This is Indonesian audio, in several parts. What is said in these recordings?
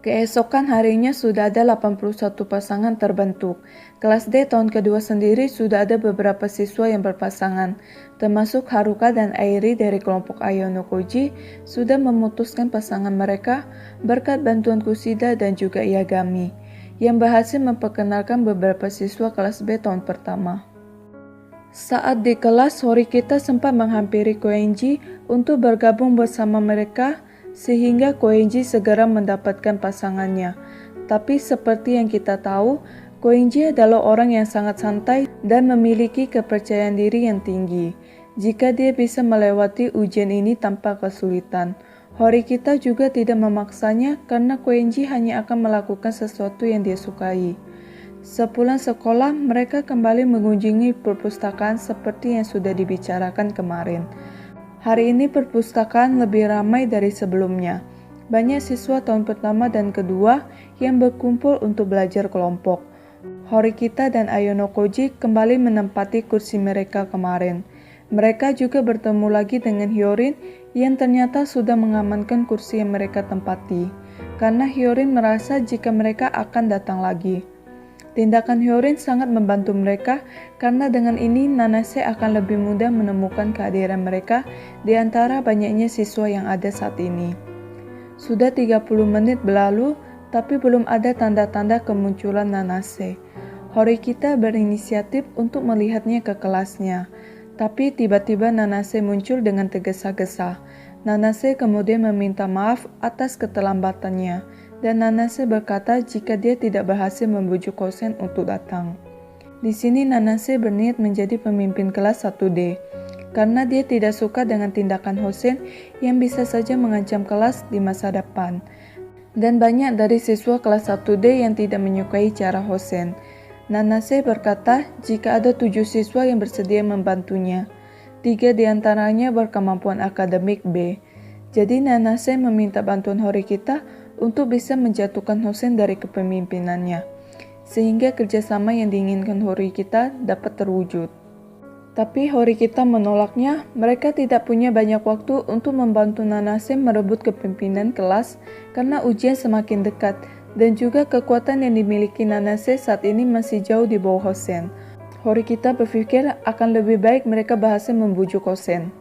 Keesokan harinya sudah ada 81 pasangan terbentuk. Kelas D tahun kedua sendiri sudah ada beberapa siswa yang berpasangan, termasuk Haruka dan Airi dari kelompok Ayono Koji sudah memutuskan pasangan mereka berkat bantuan Kusida dan juga Yagami, yang berhasil memperkenalkan beberapa siswa kelas B tahun pertama. Saat di kelas, Horikita sempat menghampiri Koenji untuk bergabung bersama mereka, sehingga Koenji segera mendapatkan pasangannya. Tapi seperti yang kita tahu, Koenji adalah orang yang sangat santai dan memiliki kepercayaan diri yang tinggi. Jika dia bisa melewati ujian ini tanpa kesulitan, Horikita juga tidak memaksanya karena Koenji hanya akan melakukan sesuatu yang dia sukai. Sepulang sekolah, mereka kembali mengunjungi perpustakaan seperti yang sudah dibicarakan kemarin. Hari ini perpustakaan lebih ramai dari sebelumnya. Banyak siswa tahun pertama dan kedua yang berkumpul untuk belajar kelompok. Horikita dan Ayono Koji kembali menempati kursi mereka kemarin. Mereka juga bertemu lagi dengan Hyorin yang ternyata sudah mengamankan kursi yang mereka tempati, karena Hyorin merasa jika mereka akan datang lagi. Tindakan Hyorin sangat membantu mereka karena dengan ini Nanase akan lebih mudah menemukan kehadiran mereka di antara banyaknya siswa yang ada saat ini. Sudah 30 menit berlalu, tapi belum ada tanda-tanda kemunculan Nanase. Horikita berinisiatif untuk melihatnya ke kelasnya, tapi tiba-tiba Nanase muncul dengan tergesa-gesa. Nanase kemudian meminta maaf atas keterlambatannya, dan Nanase berkata jika dia tidak berhasil membujuk Hosen untuk datang. Di sini Nanase berniat menjadi pemimpin kelas 1D, karena dia tidak suka dengan tindakan Hosen yang bisa saja mengancam kelas di masa depan. Dan banyak dari siswa kelas 1D yang tidak menyukai cara Hosen. Nanase berkata jika ada 7 siswa yang bersedia membantunya, 3 diantaranya berkemampuan akademik B. Jadi Nanase meminta bantuan Horikita untuk bisa menjatuhkan Hosen dari kepemimpinannya, sehingga kerjasama yang diinginkan Horikita dapat terwujud. Tapi Horikita menolaknya. Mereka tidak punya banyak waktu untuk membantu Nanase merebut kepemimpinan kelas karena ujian semakin dekat, dan juga kekuatan yang dimiliki Nanase saat ini masih jauh di bawah Hosen. Horikita berpikir akan lebih baik mereka berhasil membujuk Hosen.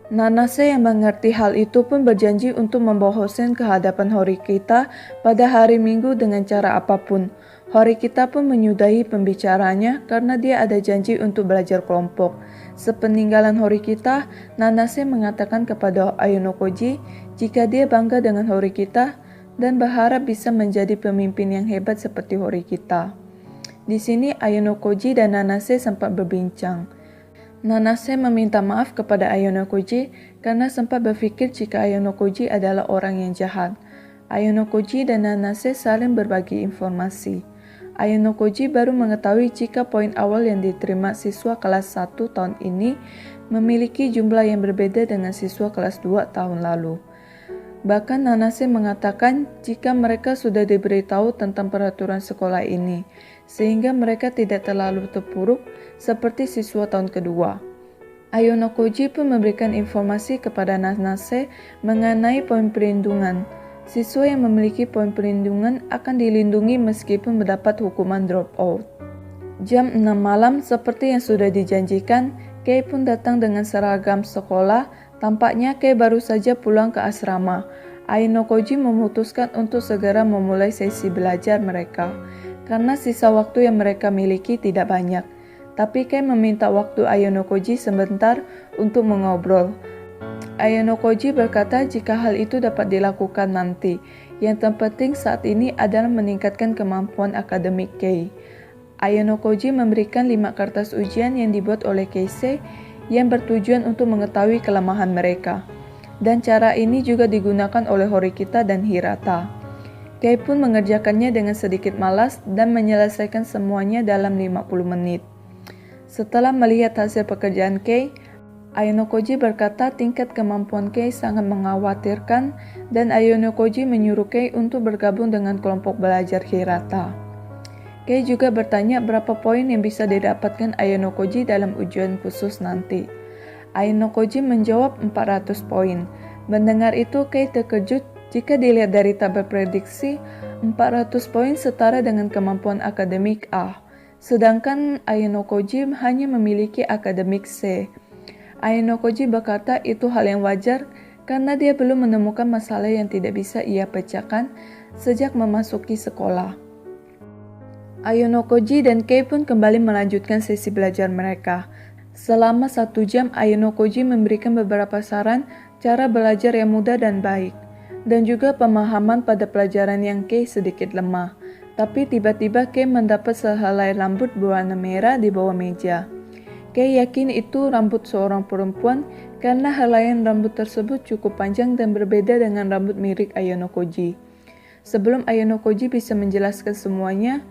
Nanase yang mengerti hal itu pun berjanji untuk membawa Hosen ke hadapan Horikita pada hari Minggu dengan cara apapun. Horikita pun menyudahi pembicaraannya karena dia ada janji untuk belajar kelompok. Sepeninggalan Horikita, Nanase mengatakan kepada Ayono Koji jika dia bangga dengan Horikita dan berharap bisa menjadi pemimpin yang hebat seperti Horikita. Di sini Ayono Koji dan Nanase sempat berbincang. Nanase meminta maaf kepada Ayono Koji karena sempat berpikir jika Ayono Koji adalah orang yang jahat. Ayono Koji dan Nanase saling berbagi informasi. Ayono Koji baru mengetahui jika poin awal yang diterima siswa kelas 1 tahun ini memiliki jumlah yang berbeda dengan siswa kelas 2 tahun lalu. Bahkan Nanase mengatakan jika mereka sudah diberitahu tentang peraturan sekolah ini, sehingga mereka tidak terlalu terpuruk seperti siswa tahun kedua. Ayono Koji pun memberikan informasi kepada Nanase mengenai poin perlindungan. Siswa yang memiliki poin perlindungan akan dilindungi meskipun mendapat hukuman dropout. Jam 6 malam seperti yang sudah dijanjikan, Kei pun datang dengan seragam sekolah. Tampaknya Kei baru saja pulang ke asrama. Ayono Koji memutuskan untuk segera memulai sesi belajar mereka, karena sisa waktu yang mereka miliki tidak banyak. Tapi Kei meminta waktu Ayono Koji sebentar untuk mengobrol. Ayono Koji berkata jika hal itu dapat dilakukan nanti. Yang terpenting saat ini adalah meningkatkan kemampuan akademik Kei. Ayono Koji memberikan 5 kertas ujian yang dibuat oleh Keisei yang bertujuan untuk mengetahui kelemahan mereka. Dan cara ini juga digunakan oleh Horikita dan Hirata. Kei pun mengerjakannya dengan sedikit malas dan menyelesaikan semuanya dalam 50 menit. Setelah melihat hasil pekerjaan Kei, Ayono Koji berkata tingkat kemampuan Kei sangat mengkhawatirkan dan Ayono Koji menyuruh Kei untuk bergabung dengan kelompok belajar Hirata. Kei juga bertanya berapa poin yang bisa didapatkan Ayono Koji dalam ujian khusus nanti. Ayono Koji menjawab 400 poin. Mendengar itu Kei terkejut Jika dilihat dari tabel prediksi, 400 poin setara dengan kemampuan akademik A, sedangkan Ayano Koji hanya memiliki akademik C. Ayano Koji berkata itu hal yang wajar karena dia belum menemukan masalah yang tidak bisa ia pecahkan sejak memasuki sekolah. Ayano Koji dan Kei pun kembali melanjutkan sesi belajar mereka. Selama 1 jam, Ayano Koji memberikan beberapa saran cara belajar yang mudah dan baik, dan juga pemahaman pada pelajaran yang Kei sedikit lemah. Tapi tiba-tiba Kei mendapat sehelai rambut berwarna merah di bawah meja. Kei yakin itu rambut seorang perempuan karena helaian rambut tersebut cukup panjang dan berbeda dengan rambut mirip Ayano Koji. Sebelum Ayano Koji bisa menjelaskan semuanya,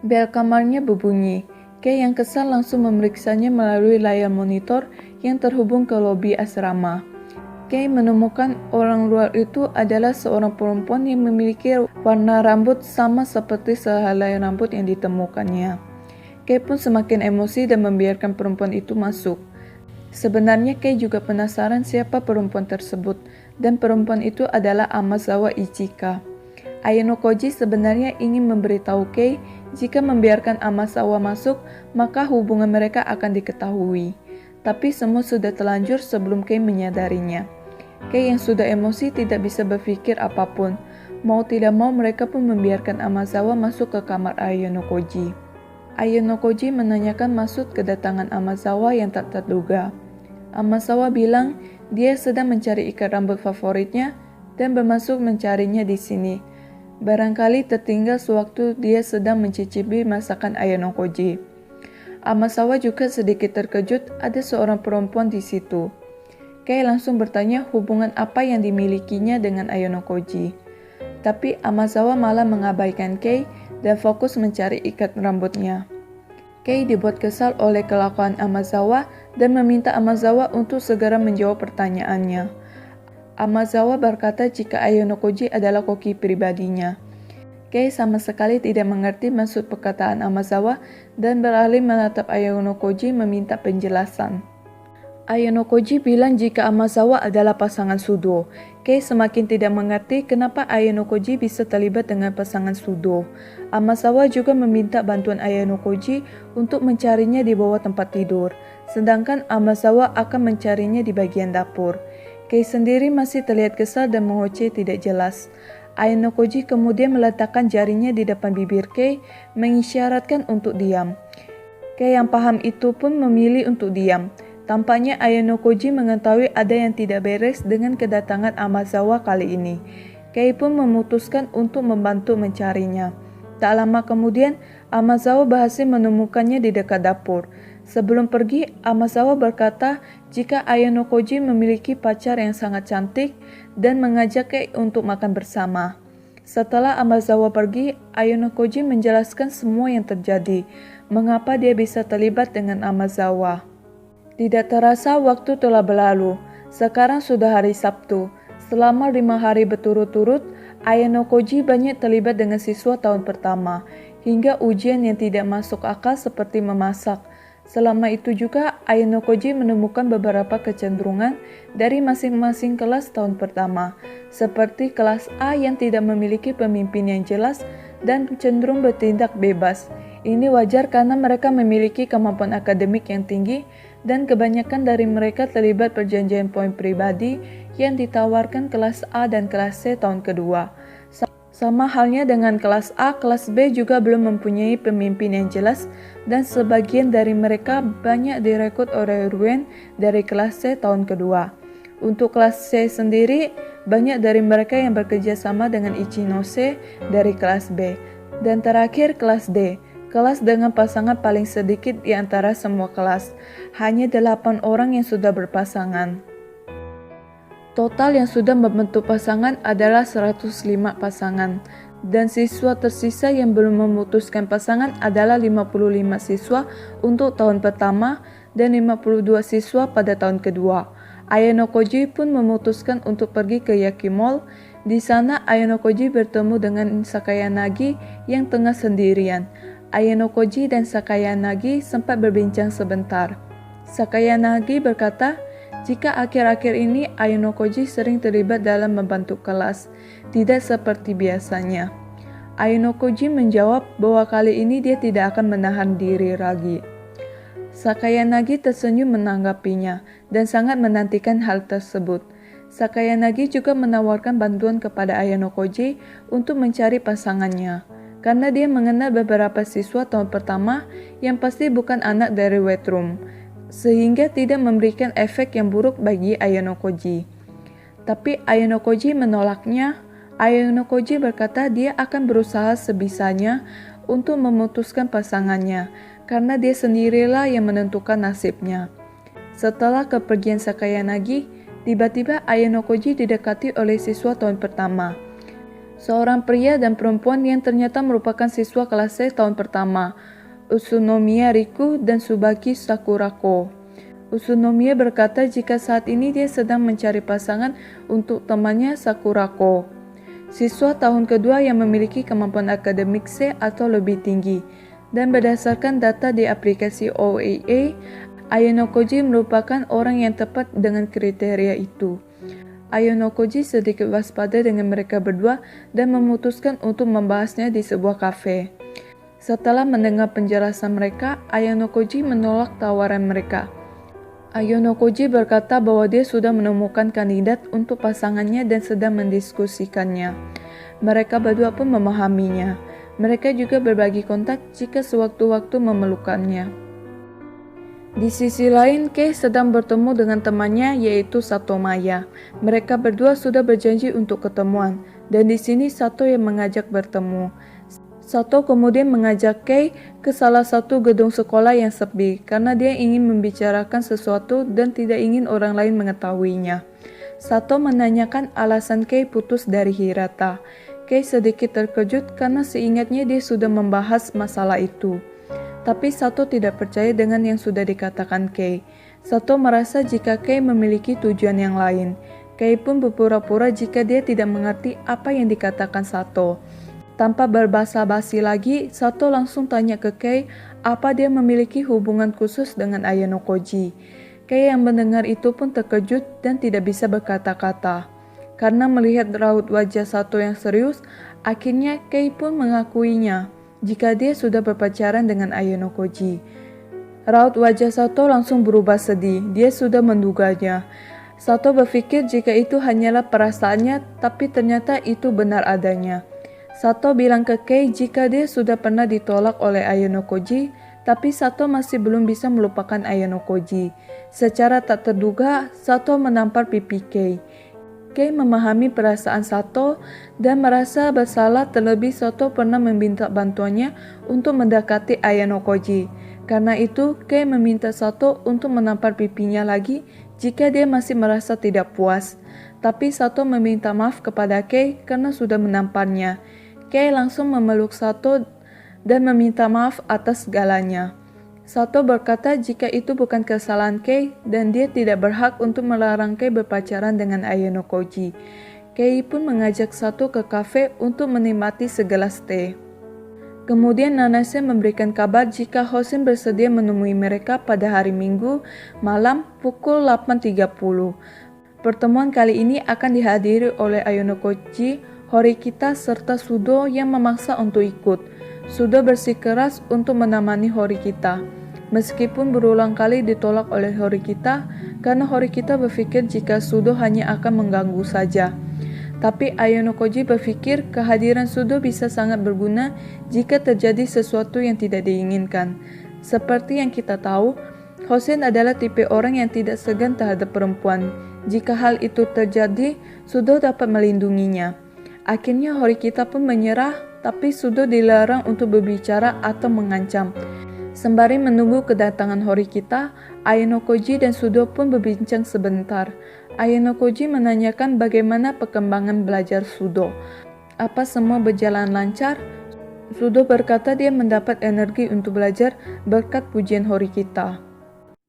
bel kamarnya berbunyi. Kei yang kesal langsung memeriksanya melalui layar monitor yang terhubung ke lobi asrama. Kei menemukan orang luar itu adalah seorang perempuan yang memiliki warna rambut sama seperti sehelai rambut yang ditemukannya. Kei pun semakin emosi dan membiarkan perempuan itu masuk. Sebenarnya Kei juga penasaran siapa perempuan tersebut, dan perempuan itu adalah Amazawa Ichika. Ayano Koji sebenarnya ingin memberitahu Kei jika membiarkan Amazawa masuk, maka hubungan mereka akan diketahui. Tapi semua sudah terlanjur sebelum Kei menyadarinya. Kei yang sudah emosi tidak bisa berpikir apapun. Mau tidak mau mereka pun membiarkan Amazawa masuk ke kamar Ayano Koji. Ayano Koji menanyakan maksud kedatangan Amazawa yang tak terduga. Amazawa bilang dia sedang mencari ikat rambut favoritnya dan bermaksud mencarinya di sini. Barangkali tertinggal sewaktu dia sedang mencicipi masakan Ayano Koji. Amazawa juga sedikit terkejut ada seorang perempuan di situ. Kei langsung bertanya hubungan apa yang dimilikinya dengan Ayano Koji. Tapi Amazawa malah mengabaikan Kei dan fokus mencari ikat rambutnya. Kei dibuat kesal oleh kelakuan Amazawa dan meminta Amazawa untuk segera menjawab pertanyaannya. Amazawa berkata jika Ayano Koji adalah koki pribadinya. Kei sama sekali tidak mengerti maksud perkataan Amazawa dan beralih menatap Ayano Koji meminta penjelasan. Ayano Koji bilang jika Amazawa adalah pasangan Sudo. Kei semakin tidak mengerti kenapa Ayano Koji bisa terlibat dengan pasangan Sudo. Amazawa juga meminta bantuan Ayano Koji untuk mencarinya di bawah tempat tidur, sedangkan Amazawa akan mencarinya di bagian dapur. Kei sendiri masih terlihat kesal dan mengoceh tidak jelas. Ayano Koji kemudian meletakkan jarinya di depan bibir Kei, mengisyaratkan untuk diam. Kei yang paham itu pun memilih untuk diam. Tampaknya Ayano Koji mengetahui ada yang tidak beres dengan kedatangan Amazawa kali ini. Kei pun memutuskan untuk membantu mencarinya. Tak lama kemudian, Amazawa berhasil menemukannya di dekat dapur. Sebelum pergi, Amazawa berkata jika Ayano Koji memiliki pacar yang sangat cantik dan mengajak Kei untuk makan bersama. Setelah Amazawa pergi, Ayano Koji menjelaskan semua yang terjadi, mengapa dia bisa terlibat dengan Amazawa. Tidak terasa waktu telah berlalu. Sekarang sudah hari Sabtu. Selama 5 hari berturut-turut, Ayano Koji banyak terlibat dengan siswa tahun pertama, hingga ujian yang tidak masuk akal seperti memasak. Selama itu juga, Ayano Koji menemukan beberapa kecenderungan dari masing-masing kelas tahun pertama, seperti kelas A yang tidak memiliki pemimpin yang jelas dan cenderung bertindak bebas. Ini wajar karena mereka memiliki kemampuan akademik yang tinggi dan kebanyakan dari mereka terlibat perjanjian poin pribadi yang ditawarkan kelas A dan kelas C tahun kedua. Sama halnya dengan kelas A, kelas B juga belum mempunyai pemimpin yang jelas dan sebagian dari mereka banyak direkrut oleh Ruen dari kelas C tahun kedua. Untuk kelas C sendiri, banyak dari mereka yang bekerja sama dengan Ichinose dari kelas B. Dan terakhir kelas D. Kelas dengan pasangan paling sedikit di antara semua kelas. Hanya 8 orang yang sudah berpasangan. Total yang sudah membentuk pasangan adalah 105 pasangan. Dan siswa tersisa yang belum memutuskan pasangan adalah 55 siswa untuk tahun pertama dan 52 siswa pada tahun kedua. Ayano Koji pun memutuskan untuk pergi ke Yaki Mall. Di sana Ayano Koji bertemu dengan Sakayanagi yang tengah sendirian. Ayano Koji dan Sakayanagi sempat berbincang sebentar. Sakayanagi berkata, Jika akhir-akhir ini Ayunokoji sering terlibat dalam membantu kelas, tidak seperti biasanya. Ayunokoji menjawab bahwa kali ini dia tidak akan menahan diri lagi. Sakayanagi tersenyum menanggapinya dan sangat menantikan hal tersebut. Sakayanagi juga menawarkan bantuan kepada Ayunokoji untuk mencari pasangannya, karena dia mengenal beberapa siswa tahun pertama yang pasti bukan anak dari wet room, sehingga tidak memberikan efek yang buruk bagi Ayunokoji. Tapi Ayunokoji menolaknya. Ayunokoji berkata dia akan berusaha sebisanya untuk memutuskan pasangannya, karena dia sendirilah yang menentukan nasibnya. Setelah kepergian Sakayanagi, tiba-tiba Ayunokoji didekati oleh siswa tahun pertama. Seorang pria dan perempuan yang ternyata merupakan siswa kelas C tahun pertama, Utsunomiya Riku dan Tsubaki Sakurako. Utsunomiya berkata jika saat ini dia sedang mencari pasangan untuk temannya Sakurako, siswa tahun kedua yang memiliki kemampuan akademik C atau lebih tinggi. Dan berdasarkan data di aplikasi OAA, Ayunokoji merupakan orang yang tepat dengan kriteria itu. Ayunokoji sedikit waspada dengan mereka berdua dan memutuskan untuk membahasnya di sebuah kafe. Setelah mendengar penjelasan mereka, Ayunokoji menolak tawaran mereka. Ayunokoji berkata bahwa dia sudah menemukan kandidat untuk pasangannya dan sedang mendiskusikannya. Mereka berdua pun memahaminya. Mereka juga berbagi kontak jika sewaktu-waktu memerlukannya. Di sisi lain, Kei sedang bertemu dengan temannya yaitu Satomaya. Mereka berdua sudah berjanji untuk ketemuan, dan di sini Sato yang mengajak bertemu. Sato kemudian mengajak Kei ke salah satu gedung sekolah yang sepi karena dia ingin membicarakan sesuatu dan tidak ingin orang lain mengetahuinya. Sato menanyakan alasan Kei putus dari Hirata. Kei sedikit terkejut karena seingatnya dia sudah membahas masalah itu. Tapi Sato tidak percaya dengan yang sudah dikatakan Kei. Sato merasa jika Kei memiliki tujuan yang lain. Kei pun berpura-pura jika dia tidak mengerti apa yang dikatakan Sato. Tanpa berbasa-basi lagi, Sato langsung tanya ke Kei apa dia memiliki hubungan khusus dengan Ayunokoji. Kei yang mendengar itu pun terkejut dan tidak bisa berkata-kata. Karena melihat raut wajah Sato yang serius, akhirnya Kei pun mengakuinya jika dia sudah berpacaran dengan Ayunokoji. Raut wajah Sato langsung berubah sedih, dia sudah menduganya. Sato berpikir jika itu hanyalah perasaannya, tapi ternyata itu benar adanya. Sato bilang ke Kei jika dia sudah pernah ditolak oleh Ayunokoji, tapi Sato masih belum bisa melupakan Ayunokoji. Secara tak terduga, Sato menampar pipi Kei. Kei memahami perasaan Sato dan merasa bersalah terlebih Sato pernah meminta bantuannya untuk mendekati Ayunokoji. Karena itu, Kei meminta Sato untuk menampar pipinya lagi jika dia masih merasa tidak puas. Tapi Sato meminta maaf kepada Kei karena sudah menamparnya. Kei langsung memeluk Sato dan meminta maaf atas segalanya. Sato berkata jika itu bukan kesalahan Kei dan dia tidak berhak untuk melarang Kei berpacaran dengan Ayunokoji. Kei pun mengajak Sato ke kafe untuk menikmati segelas teh. Kemudian Nanase memberikan kabar jika Hosen bersedia menemui mereka pada hari Minggu malam pukul 8.30. Pertemuan kali ini akan dihadiri oleh Ayunokoji, Horikita, serta Sudo yang memaksa untuk ikut. Sudo bersikeras untuk menemani Horikita. Meskipun berulang kali ditolak oleh Horikita, karena Horikita berpikir jika Sudo hanya akan mengganggu saja. Tapi Ayunokoji berpikir kehadiran Sudo bisa sangat berguna jika terjadi sesuatu yang tidak diinginkan. Seperti yang kita tahu, Hosen adalah tipe orang yang tidak segan terhadap perempuan. Jika hal itu terjadi, Sudo dapat melindunginya. Akhirnya Horikita pun menyerah, tapi Sudo dilarang untuk berbicara atau mengancam. Sembari menunggu kedatangan Horikita, Ayunokoji dan Sudo pun berbincang sebentar. Ayunokoji menanyakan bagaimana perkembangan belajar Sudo. Apa semua berjalan lancar? Sudo berkata dia mendapat energi untuk belajar berkat pujian Horikita.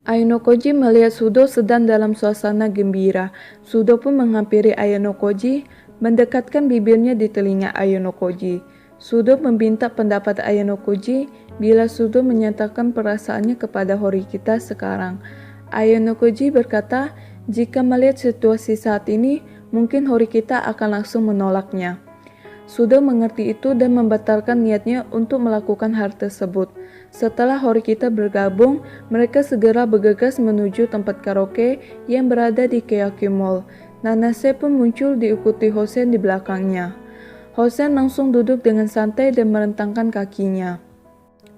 Ayunokoji melihat Sudo sedang dalam suasana gembira. Sudo pun menghampiri Ayunokoji, mendekatkan bibirnya di telinga Ayunokoji. Sudo meminta pendapat Ayunokoji bila Sudo menyatakan perasaannya kepada Horikita sekarang. Ayunokoji berkata, Jika melihat situasi saat ini, mungkin Horikita akan langsung menolaknya. Sudo mengerti itu dan membatalkan niatnya untuk melakukan hal tersebut. Setelah Horikita bergabung, mereka segera bergegas menuju tempat karaoke yang berada di Keaki Mall. Nanase pun muncul diikuti Hosen di belakangnya. Hosen langsung duduk dengan santai dan merentangkan kakinya.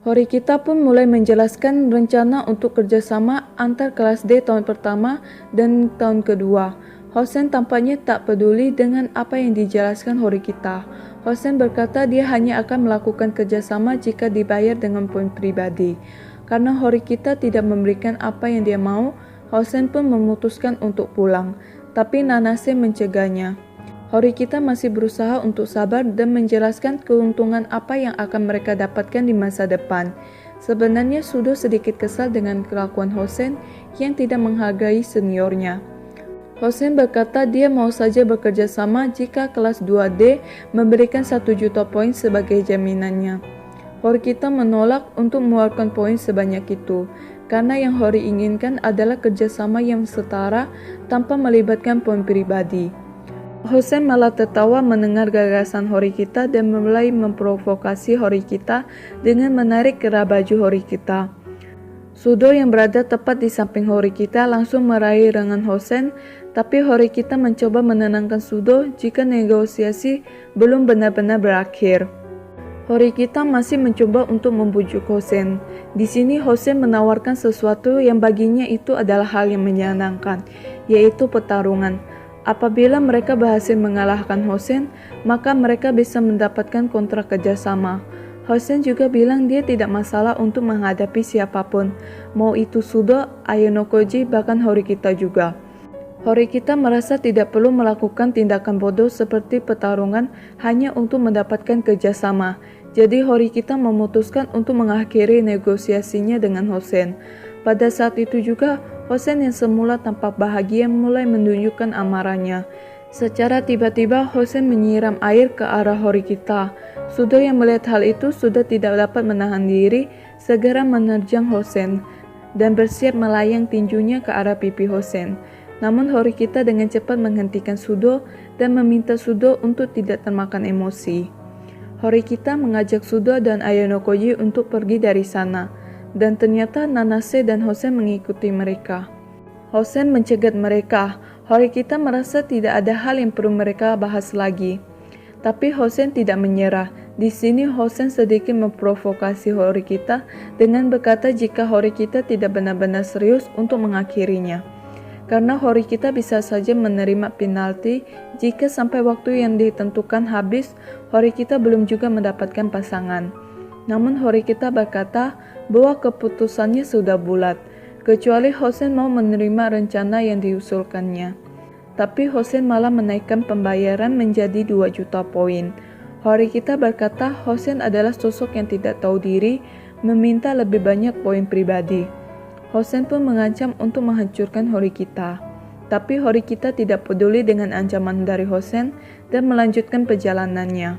Horikita pun mulai menjelaskan rencana untuk kerjasama antar kelas D tahun pertama dan tahun kedua. Hosen tampaknya tak peduli dengan apa yang dijelaskan Horikita. Hosen berkata dia hanya akan melakukan kerjasama jika dibayar dengan poin pribadi. Karena Horikita tidak memberikan apa yang dia mau, Hosen pun memutuskan untuk pulang. Tapi Nanase mencegahnya. Horikita masih berusaha untuk sabar dan menjelaskan keuntungan apa yang akan mereka dapatkan di masa depan. Sebenarnya Sudo sedikit kesal dengan kelakuan Hosen yang tidak menghargai seniornya. Hosen berkata dia mau saja bekerja sama jika kelas 2D memberikan 1 juta poin sebagai jaminannya. Horikita menolak untuk mengeluarkan poin sebanyak itu, karena yang Hori inginkan adalah kerjasama yang setara tanpa melibatkan poin pribadi. Hosen malah tertawa mendengar gagasan Horikita dan mulai memprovokasi Horikita dengan menarik kerah baju Horikita. Sudo yang berada tepat di samping Horikita langsung meraih lengan Hosen, tapi Horikita mencoba menenangkan Sudo jika negosiasi belum benar-benar berakhir. Horikita masih mencoba untuk membujuk Hosen. Di sini Hosen menawarkan sesuatu yang baginya itu adalah hal yang menyenangkan, yaitu pertarungan. Apabila mereka berhasil mengalahkan Hosen, maka mereka bisa mendapatkan kontrak kerjasama. Hosen juga bilang dia tidak masalah untuk menghadapi siapapun, mau itu Sudo, Ayanokoji, bahkan Horikita juga. Horikita merasa tidak perlu melakukan tindakan bodoh seperti pertarungan hanya untuk mendapatkan kerjasama. Jadi Horikita memutuskan untuk mengakhiri negosiasinya dengan Hosen. Pada saat itu juga, Hosen yang semula tampak bahagia mulai menunjukkan amarahnya. Secara tiba-tiba Hosen menyiram air ke arah Horikita. Sudo yang melihat hal itu sudah tidak dapat menahan diri, segera menerjang Hosen dan bersiap melayang tinjunya ke arah pipi Hosen. Namun Horikita dengan cepat menghentikan Sudo dan meminta Sudo untuk tidak termakan emosi. Horikita mengajak Sudo dan Ayanokoji untuk pergi dari sana. Dan ternyata Nanase dan Hosen mengikuti mereka. Hosen mencegat mereka. Horikita merasa tidak ada hal yang perlu mereka bahas lagi. Tapi Hosen tidak menyerah. Di sini Hosen sedikit memprovokasi Horikita dengan berkata jika Horikita tidak benar-benar serius untuk mengakhirinya. Karena Horikita bisa saja menerima penalti jika sampai waktu yang ditentukan habis, Horikita belum juga mendapatkan pasangan. Namun Horikita berkata bahwa keputusannya sudah bulat, kecuali Hosen mau menerima rencana yang diusulkannya. Tapi Hosen malah menaikkan pembayaran menjadi 2 juta poin. Horikita berkata Hosen adalah sosok yang tidak tahu diri, meminta lebih banyak poin pribadi. Hosen pun mengancam untuk menghancurkan Horikita. Tapi Horikita tidak peduli dengan ancaman dari Hosen dan melanjutkan perjalanannya.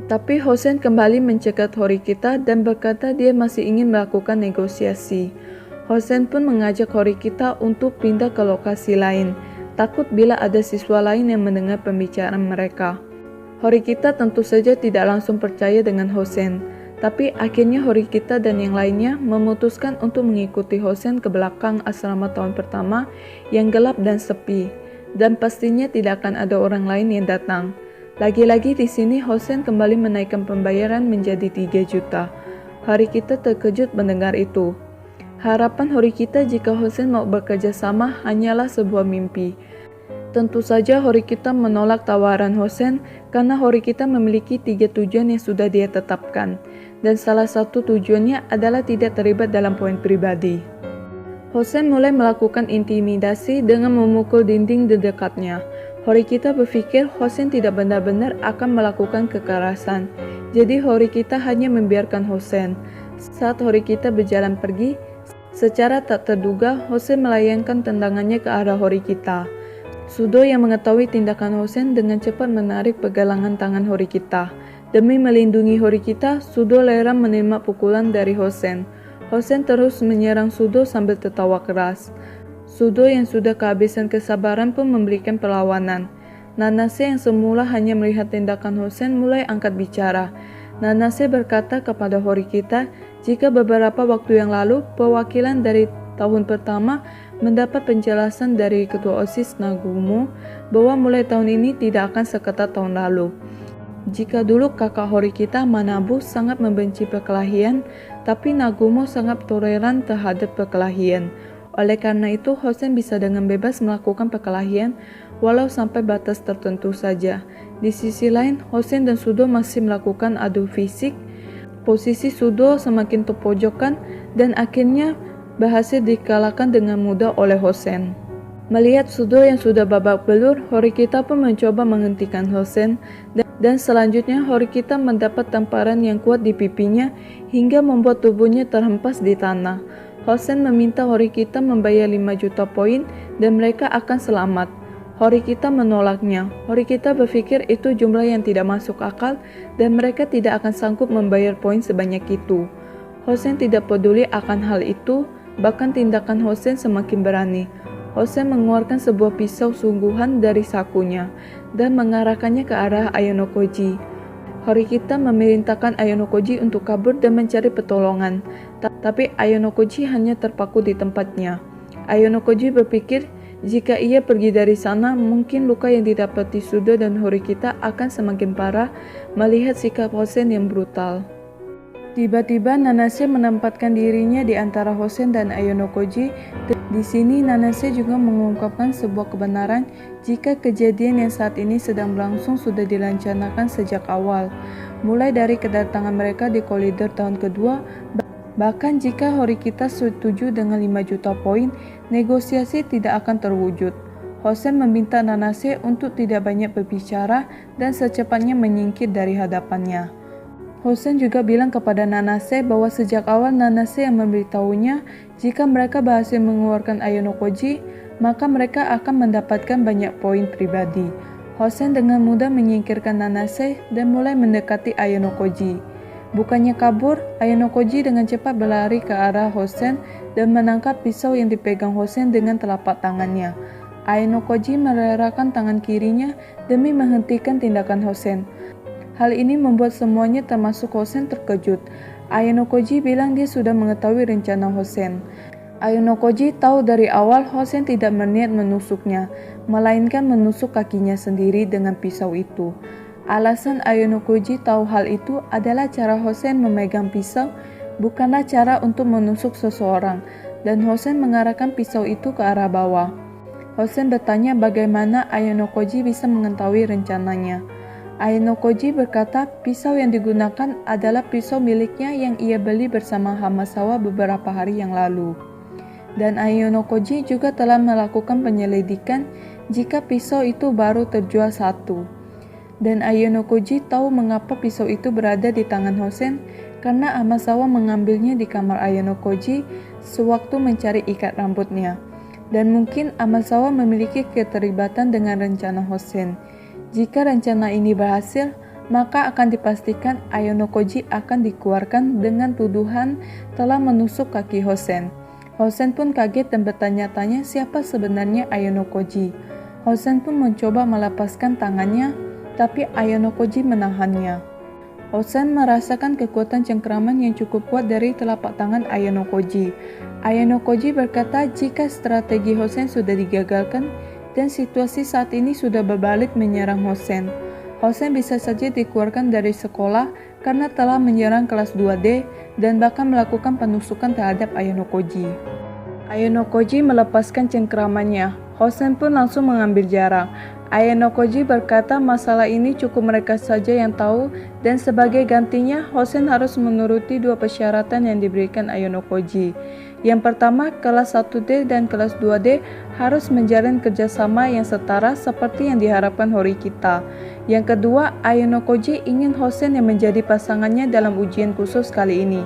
Tapi Hosen kembali mencegat Horikita dan berkata dia masih ingin melakukan negosiasi. Hosen pun mengajak Horikita untuk pindah ke lokasi lain, takut bila ada siswa lain yang mendengar pembicaraan mereka. Horikita tentu saja tidak langsung percaya dengan Hosen, tapi akhirnya Horikita dan yang lainnya memutuskan untuk mengikuti Hosen ke belakang asrama tahun pertama yang gelap dan sepi, dan pastinya tidak akan ada orang lain yang datang. Lagi-lagi di sini Hosen kembali menaikkan pembayaran menjadi 3 juta. Horikita terkejut mendengar itu. Harapan Horikita jika Hosen mau bekerja sama hanyalah sebuah mimpi. Tentu saja Horikita menolak tawaran Hosen karena Horikita memiliki 3 tujuan yang sudah dia tetapkan. Dan salah satu tujuannya adalah tidak terlibat dalam poin pribadi. Hosen mulai melakukan intimidasi dengan memukul dinding di dekatnya. Horikita berpikir Hosen tidak benar-benar akan melakukan kekerasan, jadi Horikita hanya membiarkan Hosen. Saat Horikita berjalan pergi, secara tak terduga Hosen melayangkan tendangannya ke arah Horikita. Sudo yang mengetahui tindakan Hosen dengan cepat menarik pegangan tangan Horikita. Demi melindungi Horikita, Sudo leram menerima pukulan dari Hosen. Hosen terus menyerang Sudo sambil tertawa keras. Sudo yang sudah kehabisan kesabaran pun memberikan perlawanan. Nanase yang semula hanya melihat tindakan Hosen mulai angkat bicara. Nanase berkata kepada Horikita jika beberapa waktu yang lalu perwakilan dari tahun pertama mendapat penjelasan dari ketua OSIS Nagumo bahwa mulai tahun ini tidak akan seketat tahun lalu. Jika dulu kakak Horikita Manabu sangat membenci perkelahian, tapi Nagumo sangat toleran terhadap perkelahian. Oleh karena itu, Hosen bisa dengan bebas melakukan perkelahian walau sampai batas tertentu saja. Di sisi lain, Hosen dan Sudo masih melakukan adu fisik. Posisi Sudo semakin terpojokan dan akhirnya berhasil dikalahkan dengan mudah oleh Hosen. Melihat Sudo yang sudah babak belur, Horikita pun mencoba menghentikan Hosen dan selanjutnya Horikita mendapat tamparan yang kuat di pipinya hingga membuat tubuhnya terhempas di tanah. Hosen meminta Horikita membayar 5 juta poin dan mereka akan selamat. Horikita menolaknya. Horikita berpikir itu jumlah yang tidak masuk akal dan mereka tidak akan sanggup membayar poin sebanyak itu. Hosen tidak peduli akan hal itu, bahkan tindakan Hosen semakin berani. Hosen mengeluarkan sebuah pisau sungguhan dari sakunya dan mengarahkannya ke arah Ayonokoji. Horikita memerintahkan Ayonokoji untuk kabur dan mencari pertolongan, tapi Ayonokoji hanya terpaku di tempatnya. Ayonokoji berpikir jika ia pergi dari sana, mungkin luka yang didapati Sudo dan Horikita akan semakin parah melihat sikap Hosen yang brutal. Tiba-tiba Nanase menempatkan dirinya di antara Hosen dan Ayonokoji. Di sini Nanase juga mengungkapkan sebuah kebenaran jika kejadian yang saat ini sedang berlangsung sudah direncanakan sejak awal. Mulai dari kedatangan mereka di koridor tahun kedua, bahkan jika Horikita setuju dengan 5 juta poin, negosiasi tidak akan terwujud. Hosen meminta Nanase untuk tidak banyak berbicara dan secepatnya menyingkir dari hadapannya. Hosen juga bilang kepada Nanase bahwa sejak awal Nanase yang memberitahunya jika mereka berhasil mengeluarkan Ayonokoji, maka mereka akan mendapatkan banyak poin pribadi. Hosen dengan mudah menyingkirkan Nanase dan mulai mendekati Ayonokoji. Bukannya kabur, Ayonokoji dengan cepat berlari ke arah Hosen dan menangkap pisau yang dipegang Hosen dengan telapak tangannya. Ayonokoji merelakan tangan kirinya demi menghentikan tindakan Hosen. Hal ini membuat semuanya termasuk Hosen terkejut. Ayonokoji bilang dia sudah mengetahui rencana Hosen. Ayonokoji tahu dari awal Hosen tidak berniat menusuknya, melainkan menusuk kakinya sendiri dengan pisau itu. Alasan Ayonokoji tahu hal itu adalah cara Hosen memegang pisau bukanlah cara untuk menusuk seseorang, dan Hosen mengarahkan pisau itu ke arah bawah. Hosen bertanya bagaimana Ayonokoji bisa mengetahui rencananya. Ayonokoji berkata pisau yang digunakan adalah pisau miliknya yang ia beli bersama Hamasawa beberapa hari yang lalu. Dan Ayonokoji juga telah melakukan penyelidikan jika pisau itu baru terjual satu. Dan Ayonokoji tahu mengapa pisau itu berada di tangan Hosen karena Hamasawa mengambilnya di kamar Ayonokoji sewaktu mencari ikat rambutnya. Dan mungkin Hamasawa memiliki keterlibatan dengan rencana Hosen. Jika rencana ini berhasil, maka akan dipastikan Ayonokoji akan dikeluarkan dengan tuduhan telah menusuk kaki Hosen. Hosen pun kaget dan bertanya-tanya siapa sebenarnya Ayonokoji. Hosen pun mencoba melepaskan tangannya, tapi Ayonokoji menahannya. Hosen merasakan kekuatan cengkraman yang cukup kuat dari telapak tangan Ayonokoji. Ayonokoji berkata jika strategi Hosen sudah digagalkan, dan situasi saat ini sudah berbalik menyerang Hosen. Hosen bisa saja dikeluarkan dari sekolah karena telah menyerang kelas 2D dan bahkan melakukan penusukan terhadap Ayonokoji. Ayonokoji melepaskan cengkramannya. Hosen pun langsung mengambil jarak. Ayonokoji berkata masalah ini cukup mereka saja yang tahu dan sebagai gantinya Hosen harus menuruti 2 persyaratan yang diberikan Ayonokoji. Yang pertama, kelas 1D dan kelas 2D harus menjalin kerjasama yang setara seperti yang diharapkan Horikita. Yang kedua, Ayonokoji ingin Hosen yang menjadi pasangannya dalam ujian khusus kali ini.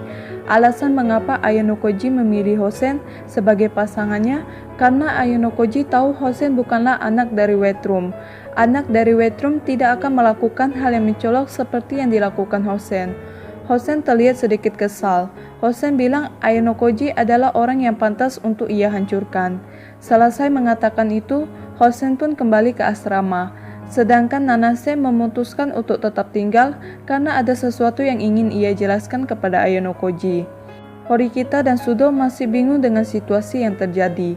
Alasan mengapa Ayonokoji memilih Hosen sebagai pasangannya karena Ayonokoji tahu Hosen bukanlah anak dari Wetrum. Anak dari Wetrum tidak akan melakukan hal yang mencolok seperti yang dilakukan Hosen. Hosen terlihat sedikit kesal. Hosen bilang Ayanokoji adalah orang yang pantas untuk ia hancurkan. Selesai mengatakan itu, Hosen pun kembali ke asrama. Sedangkan Nanase memutuskan untuk tetap tinggal karena ada sesuatu yang ingin ia jelaskan kepada Ayanokoji. Horikita dan Sudo masih bingung dengan situasi yang terjadi.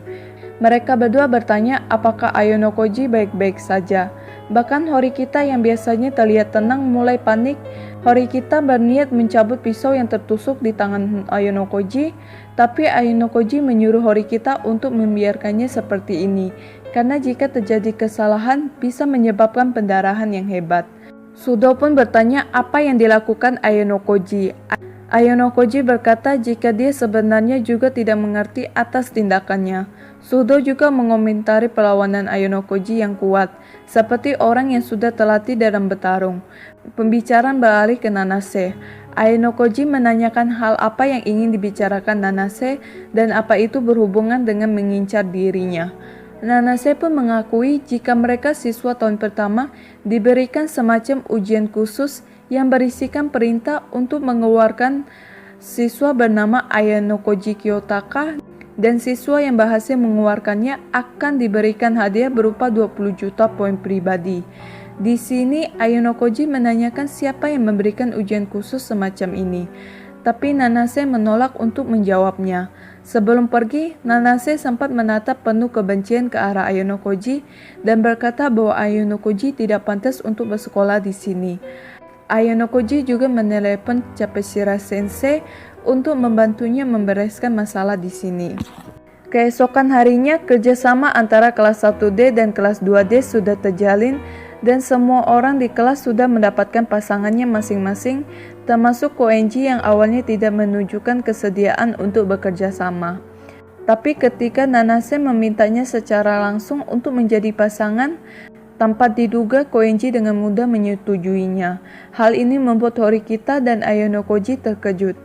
Mereka berdua bertanya apakah Ayanokoji baik-baik saja. Bahkan Horikita yang biasanya terlihat tenang mulai panik. Horikita berniat mencabut pisau yang tertusuk di tangan Ayanokoji, tapi Ayanokoji menyuruh Horikita untuk membiarkannya seperti ini, karena jika terjadi kesalahan bisa menyebabkan pendarahan yang hebat. Sudo pun bertanya apa yang dilakukan Ayanokoji. Ayanokoji berkata jika dia sebenarnya juga tidak mengerti atas tindakannya. Sudo juga mengomentari perlawanan Ayanokoji yang kuat, seperti orang yang sudah terlatih dalam bertarung. Pembicaraan beralih ke Nanase. Ayanokoji menanyakan hal apa yang ingin dibicarakan Nanase dan apa itu berhubungan dengan mengincar dirinya. Nanase pun mengakui jika mereka siswa tahun pertama diberikan semacam ujian khusus yang berisikan perintah untuk mengeluarkan siswa bernama Ayanokoji Kiyotaka, dan siswa yang berhasil mengeluarkannya akan diberikan hadiah berupa 20 juta poin pribadi. Di sini Ayanokoji menanyakan siapa yang memberikan ujian khusus semacam ini, tapi Nanase menolak untuk menjawabnya. Sebelum pergi, Nanase sempat menatap penuh kebencian ke arah Ayanokoji dan berkata bahwa Ayanokoji tidak pantas untuk bersekolah di sini. Ayanokoji juga menelepon Capeshira Sensei untuk membantunya membereskan masalah di sini. Keesokan harinya, kerjasama antara kelas 1D dan kelas 2D sudah terjalin dan semua orang di kelas sudah mendapatkan pasangannya masing-masing, termasuk Koenji yang awalnya tidak menunjukkan kesediaan untuk bekerja sama. Tapi ketika Nanase memintanya secara langsung untuk menjadi pasangan, tanpa diduga Koenji dengan mudah menyetujuinya. Hal ini membuat Horikita dan Ayanokoji terkejut.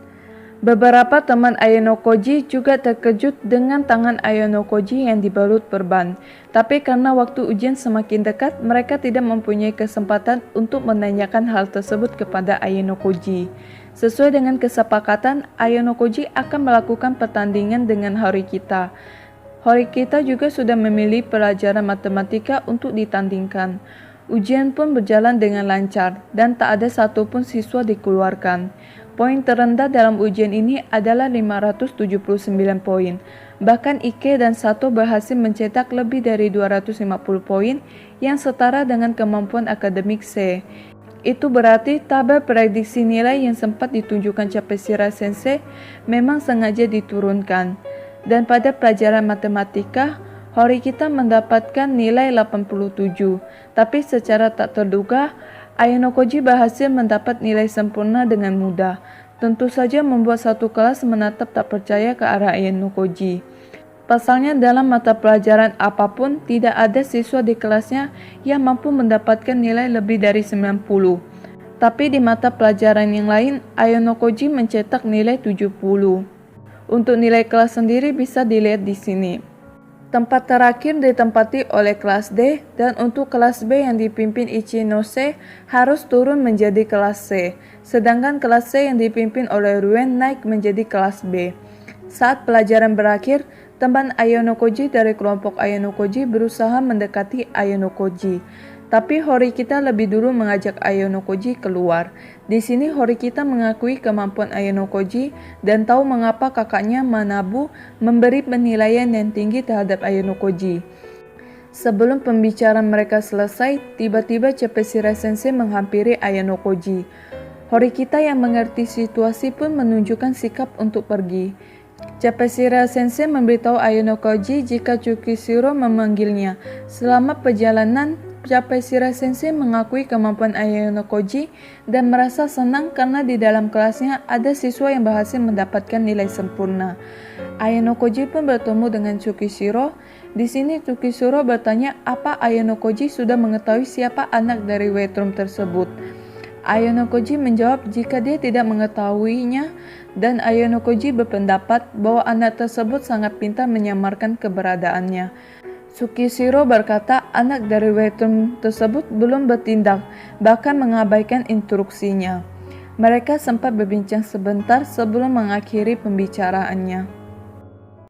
Beberapa teman Ayanokoji juga terkejut dengan tangan Ayanokoji yang dibalut perban. Tapi karena waktu ujian semakin dekat, mereka tidak mempunyai kesempatan untuk menanyakan hal tersebut kepada Ayanokoji. Sesuai dengan kesepakatan, Ayanokoji akan melakukan pertandingan dengan Horikita. Horikita juga sudah memilih pelajaran matematika untuk ditandingkan. Ujian pun berjalan dengan lancar dan tak ada satupun siswa dikeluarkan. Poin terendah dalam ujian ini adalah 579 poin. Bahkan Ike dan Sato berhasil mencetak lebih dari 250 poin yang setara dengan kemampuan akademik C. Itu berarti tabel prediksi nilai yang sempat ditunjukkan Capeshira Sensei memang sengaja diturunkan. Dan pada pelajaran matematika, Horikita mendapatkan nilai 87, tapi secara tak terduga, Ayanokoji berhasil mendapat nilai sempurna dengan mudah. Tentu saja membuat satu kelas menatap tak percaya ke arah Ayanokoji. Pasalnya dalam mata pelajaran apapun, tidak ada siswa di kelasnya yang mampu mendapatkan nilai lebih dari 90. Tapi di mata pelajaran yang lain, Ayanokoji mencetak nilai 70. Untuk nilai kelas sendiri bisa dilihat di sini. Tempat terakhir ditempati oleh kelas D, dan untuk kelas B yang dipimpin Ichinose harus turun menjadi kelas C, sedangkan kelas C yang dipimpin oleh Ruen naik menjadi kelas B. Saat pelajaran berakhir, teman Ayanokoji dari kelompok Ayanokoji berusaha mendekati Ayanokoji. Tapi Horikita lebih dulu mengajak Ayanokoji keluar. Di sini Horikita mengakui kemampuan Ayanokoji dan tahu mengapa kakaknya Manabu memberi penilaian yang tinggi terhadap Ayanokoji. Sebelum pembicaraan mereka selesai, tiba-tiba Capeshira Sensei menghampiri Ayanokoji. Horikita yang mengerti situasi pun menunjukkan sikap untuk pergi. Capeshira Sensei memberitahu Ayanokoji jika Chukishiro memanggilnya. Selama perjalanan, Capeshira Sensei mengakui kemampuan Ayanokoji dan merasa senang karena di dalam kelasnya ada siswa yang berhasil mendapatkan nilai sempurna. Ayanokoji pun bertemu dengan Chukishiro. Di sini Chukishiro bertanya apa Ayanokoji sudah mengetahui siapa anak dari Wetrum tersebut. Ayanokoji menjawab jika dia tidak mengetahuinya, dan Ayanokoji berpendapat bahwa anak tersebut sangat pintar menyamarkan keberadaannya. Chukishiro berkata anak dari Wetrum tersebut belum bertindak, bahkan mengabaikan instruksinya. Mereka sempat berbincang sebentar sebelum mengakhiri pembicaraannya.